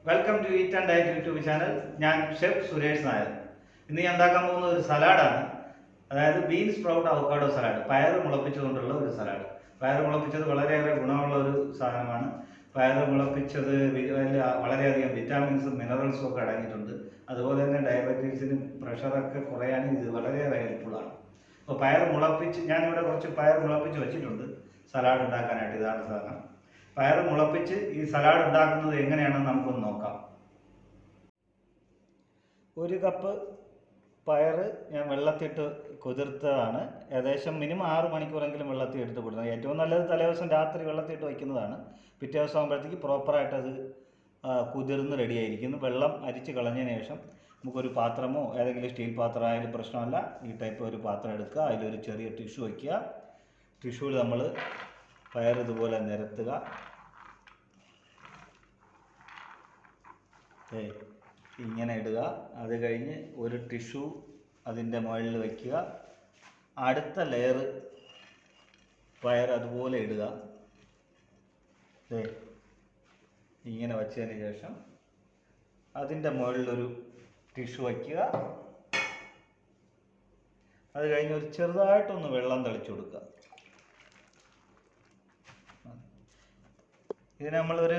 Welcome to eat and diet YouTube channel. ഞാൻ chef Suresh Nair. ഇന്ന് ഞാൻ ഉണ്ടാക്കാൻ പോകുന്ന ഒരു സലാഡാണ്. അതായത് ബീൻ സ്പ്രൗട്ട് അവക്കാഡോ സലാഡ്. പയർ മുളപ്പിച്ചുകൊണ്ടുള്ള ഒരു സലാഡ്. പയർ മുളപ്പിച്ചത് വളരെയേറെ ഗുണമുള്ള ഒരു സാധനമാണ്. പയർ മുളപ്പിച്ചത് വളരെയധികം വിറ്റാമിൻസും മിനറൽസും ഒക്കെ അടങ്ങിയിട്ടുണ്ട്. അതുപോലെ തന്നെ ഡയബറ്റീസിനും പ്രഷറൊക്കെ കുറയാനും ഇത് വളരെയേറെ ഹെൽപ്ഫുള്ളാണ്. അപ്പോൾ പയർ മുളപ്പിച്ച് ഞാനിവിടെ കുറച്ച് പയർ മുളപ്പിച്ച് വെച്ചിട്ടുണ്ട് സലാഡ് ഉണ്ടാക്കാനായിട്ട്. ഇതാണ് സാധനം. പയർ മുളപ്പിച്ച് ഈ സലാഡ് ഉണ്ടാക്കുന്നത് എങ്ങനെയാണെന്ന് നമുക്കൊന്ന് നോക്കാം. ഒരു കപ്പ് പയർ ഞാൻ വെള്ളത്തിട്ട് കുതിർത്തതാണ്. ഏകദേശം മിനിമം 6 മണിക്കൂറെങ്കിലും വെള്ളത്തിൽ എടുത്ത് കൊടുക്കുന്നത്. ഏറ്റവും നല്ലത് തലേദിവസം രാത്രി വെള്ളത്തിട്ട് വയ്ക്കുന്നതാണ്. പിറ്റേ ദിവസം ആകുമ്പോഴത്തേക്ക് പ്രോപ്പറായിട്ടത് കുതിർന്ന് റെഡിയായിരിക്കുന്നു. വെള്ളം അരിച്ച് കളഞ്ഞതിന് ശേഷം നമുക്കൊരു പാത്രമോ ഏതെങ്കിലും സ്റ്റീൽ പാത്രം ആയാലും പ്രശ്നമല്ല, ഈ ടൈപ്പ് ഒരു പാത്രം എടുക്കുക. അതിലൊരു ചെറിയ ടിഷ്യൂ വയ്ക്കുക. ടിഷ്യൂവിൽ നമ്മൾ പയർ ഇതുപോലെ നിരത്തുക. ഇങ്ങനെ ഇടുക. അത് കഴിഞ്ഞ് ഒരു ടിഷ്യൂ അതിൻ്റെ മുകളിൽ വയ്ക്കുക. അടുത്ത ലെയർ പയർ അതുപോലെ ഇടുക. ഇങ്ങനെ വച്ചതിന് ശേഷം അതിൻ്റെ മുകളിലൊരു ടിഷ്യൂ വയ്ക്കുക. അത് കഴിഞ്ഞ് ഒരു ചെറുതായിട്ടൊന്ന് വെള്ളം തളിച്ചു കൊടുക്കുക. ഇതിന് നമ്മളൊരു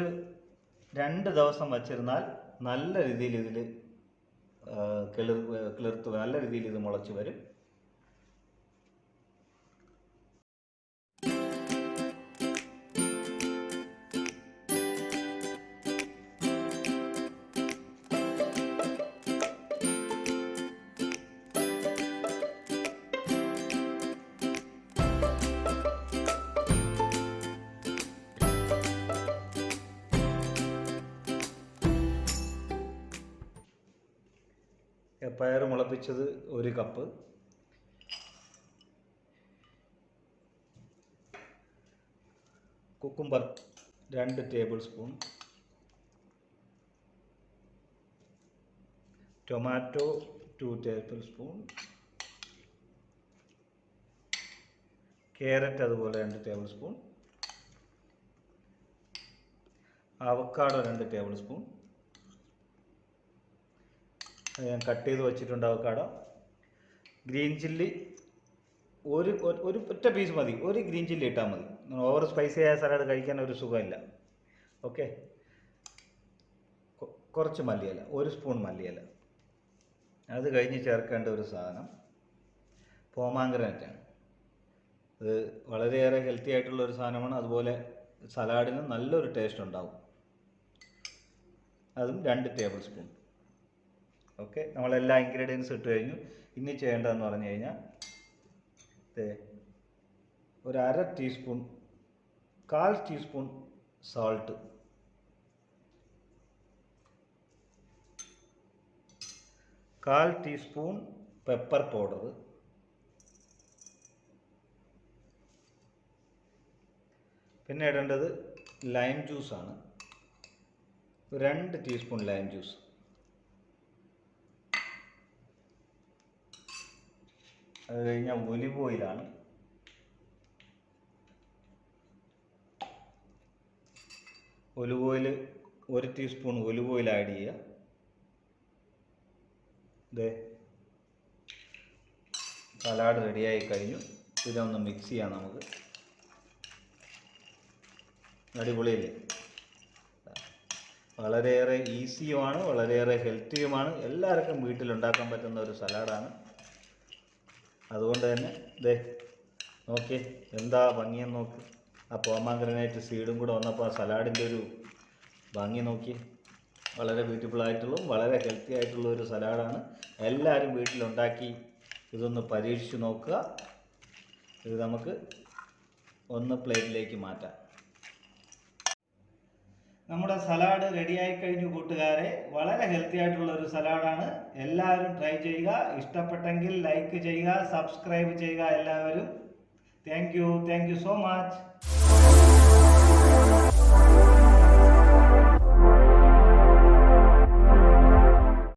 2 ദിവസം വച്ചിരുന്നാൽ നല്ല രീതിയിൽ ഇതിൽ കിളിർത്ത് നല്ല രീതിയിൽ ഇത് മുളച്ച് വരും. പയർ മുളപ്പിച്ചത് 1 cup, cucumber 2 table spoon, tomato 2 table spoon, carrot അതുപോലെ 2 table spoon, avocado 2 table spoon. ഞാൻ കട്ട് ചെയ്ത് വെച്ചിട്ടുണ്ട് അവക്കാഡോ. ഗ്രീൻ ചില്ലി ഒരു ഒറ്റ പീസ് മതി. 1 ഗ്രീൻ ചില്ലി ഇട്ടാൽ മതി. ഓവർ സ്പൈസി ആയ സലാഡ് കഴിക്കാൻ ഒരു സുഖമില്ല. ഓക്കെ. കുറച്ച് മല്ലിയില, 1 സ്പൂൺ മല്ലിയില. അത് കഴിഞ്ഞ് ചേർക്കേണ്ട ഒരു സാധനം പോമാഗ്രനേറ്റാണ്. ഇത് വളരെയേറെ ഹെൽത്തി ആയിട്ടുള്ള ഒരു സാധനമാണ്. അതുപോലെ സലാഡിന് നല്ലൊരു ടേസ്റ്റ് ഉണ്ടാവും. അതും 2 ടേബിൾ സ്പൂൺ. ഓക്കെ. നമ്മളെല്ലാ ഇൻഗ്രീഡിയൻസും ഇട്ട് കഴിഞ്ഞു. ഇനി ചെയ്യേണ്ടതെന്ന് പറഞ്ഞു കഴിഞ്ഞാൽ ഒരു 1/2 ടീസ്പൂൺ 1/4 ടീസ്പൂൺ സാൾട്ട്, കാൽ ടീസ്പൂൺ പെപ്പർ പൗഡർ, പിന്നെ ഇടേണ്ടത് ലൈം ജ്യൂസാണ്. 2 ടീസ്പൂൺ ലൈം ജ്യൂസ്. അത് കഴിഞ്ഞാൽ ഒലിവ് ഓയിലാണ്. Olive oil 1 teaspoon olive oil add ചെയ്യുക. സലാഡ് റെഡിയായി കഴിഞ്ഞു. ഇതൊന്ന് മിക്സ് ചെയ്യാം നമുക്ക്. അടിപൊളിയല്ലേ? വളരെയേറെ ഈസിയുമാണ്, വളരെയേറെ ഹെൽത്തിയുമാണ്. എല്ലാവർക്കും വീട്ടിലുണ്ടാക്കാൻ പറ്റുന്ന ഒരു സലാഡാണ്. അതുകൊണ്ട് തന്നെ നോക്കി എന്താ ഭംഗിയെന്ന് നോക്കി. ആ പോമാഗ്രനേറ്റ് സീഡും കൂടെ വന്നപ്പോൾ ആ സലാഡിൻ്റെ ഒരു ഭംഗി നോക്കി. വളരെ ബ്യൂട്ടിഫുള്ളായിട്ടുള്ളതും വളരെ ഹെൽത്തി ആയിട്ടുള്ള ഒരു സലാഡാണ്. എല്ലാവരും വീട്ടിലുണ്ടാക്കി ഇതൊന്ന് പരീക്ഷിച്ച് നോക്കുക. ഇത് നമുക്ക് ഒന്ന് പ്ലേറ്റിലേക്ക് മാറ്റാം. നമ്മുടെ സലാഡ് റെഡിയായി കഴിഞ്ഞു കൂട്ടുകാരെ. വളരെ ഹെൽത്തി ആയിട്ടുള്ള ഒരു സലാഡാണ്. എല്ലാവരും ട്രൈ ചെയ്യുക. ഇഷ്ടപ്പെട്ടെങ്കിൽ ലൈക്ക് ചെയ്യുക, സബ്സ്ക്രൈബ് ചെയ്യുക എല്ലാവരും. Thank you so much.